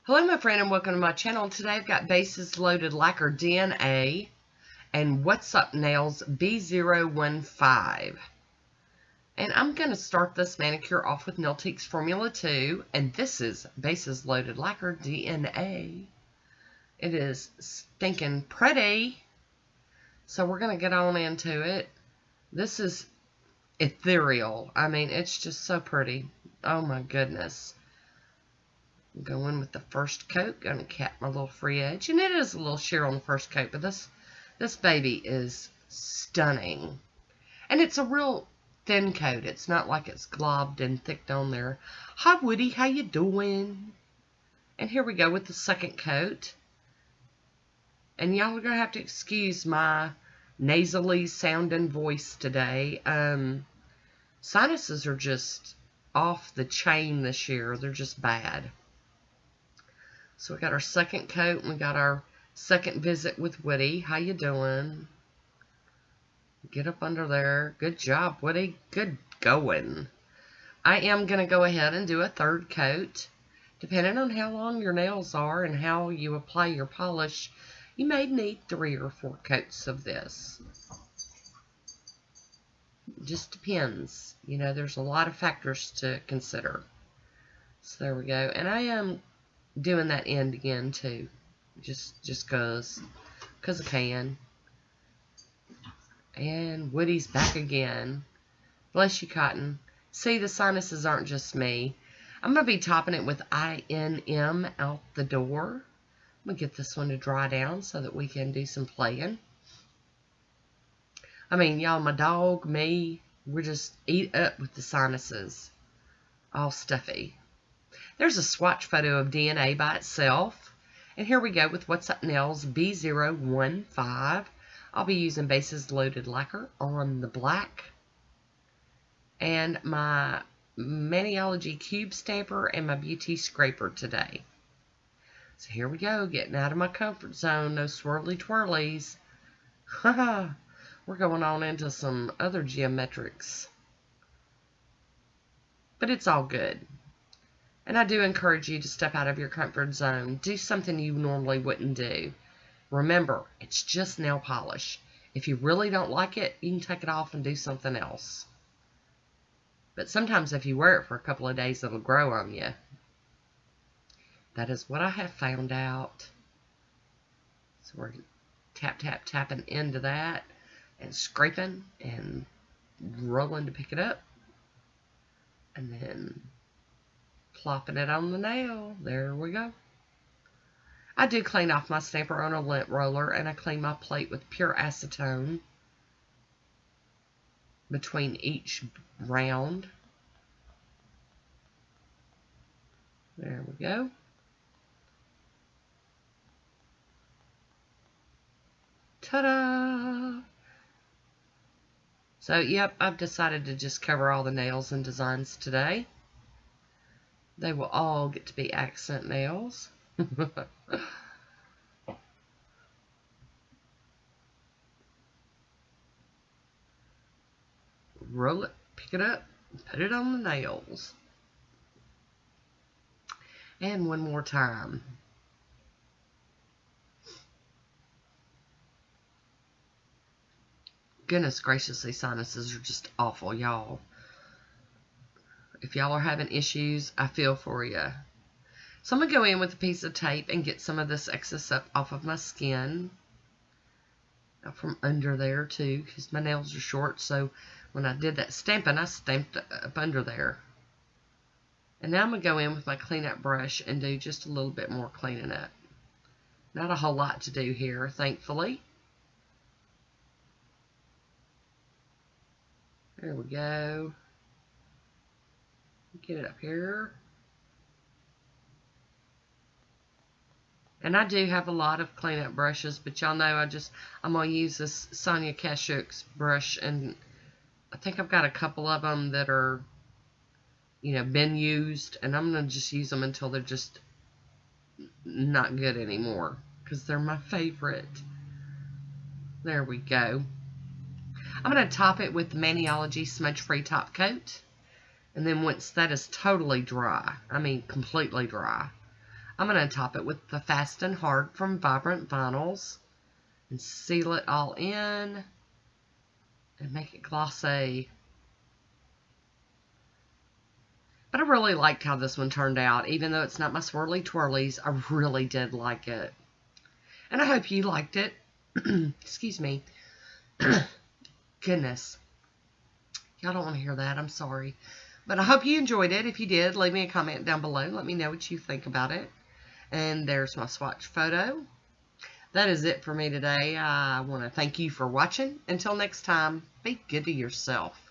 Hello my friend and welcome to my channel. Today I've got Bases Loaded Lacquer DNA and What's Up Nails B015. And I'm going to start this manicure off with Nailtiques Formula 2, and this is Bases Loaded Lacquer DNA. It is stinking pretty, so we're going to get on into it. This is ethereal. I mean, it's just so pretty. Oh my goodness. Go in with the first coat, gonna cap my little free edge, and it is a little sheer on the first coat, but this baby is stunning, and it's a real thin coat. It's not like it's globbed and thick on there. Hi Woody, how you doing? And here we go with the second coat, and y'all are gonna have to excuse my nasally sounding voice today. Sinuses are just off the chain this year. They're just bad. So we got our second coat, and we got our second visit with Woody. How you doing? Get up under there. Good job, Woody. Good going. I am going to go ahead and do a third coat. Depending on how long your nails are and how you apply your polish, you may need 3 or 4 coats of this. Just depends. You know, there's a lot of factors to consider. So there we go. And I am doing that end again too, just cause I can. And Woody's back again. Bless you, Cotton. See, the sinuses aren't just me. I'm gonna be topping it with INM out the door. I'm gonna get this one to dry down so that we can do some playing. I mean, y'all, my dog, me, we're just eat up with the sinuses, all stuffy. There's a swatch photo of DNA by itself. And here we go with What's Up Nails B015. I'll be using Bases Loaded Lacquer on the black. And my Maniology Cube Stamper and my Beauty Scraper today. So here we go, getting out of my comfort zone. No swirly twirlies. Haha. We're going on into some other geometrics. But it's all good. And I do encourage you to step out of your comfort zone. Do something you normally wouldn't do. Remember, it's just nail polish. If you really don't like it, you can take it off and do something else. But sometimes if you wear it for a couple of days, it'll grow on you. That is what I have found out. So we're tapping into that and scraping and rolling to pick it up. And then plopping it on the nail. There we go. I do clean off my stamper on a lint roller, and I clean my plate with pure acetone between each round. There we go. Ta-da! So, yep, I've decided to just cover all the nails and designs today. They will all get to be accent nails. Roll it, pick it up, put it on the nails. And one more time. Goodness gracious, these sinuses are just awful, y'all. If y'all are having issues, I feel for you. So I'm going to go in with a piece of tape and get some of this excess up off of my skin. Up from under there too, because my nails are short. So when I did that stamping, I stamped up under there. And now I'm going to go in with my cleanup brush and do just a little bit more cleaning up. Not a whole lot to do here, thankfully. There we go. Get it up here. And I do have a lot of cleanup brushes, but y'all know I'm going to use this Sonia Kashuk's brush, and I think I've got a couple of them that are, you know, been used, and I'm going to just use them until they're just not good anymore, because they're my favorite. There we go. I'm going to top it with the Maniology Smudge Free Top Coat. And then once that is totally dry, I mean completely dry, I'm going to top it with the Fast and Hard from Vibrant Vinyls and seal it all in and make it glossy. But I really liked how this one turned out. Even though it's not my swirly twirlies, I really did like it. And I hope you liked it. Excuse me. Goodness. Y'all don't want to hear that. I'm sorry. But I hope you enjoyed it. If you did, leave me a comment down below. Let me know what you think about it. And there's my swatch photo. That is it for me today. I want to thank you for watching. Until next time, be good to yourself.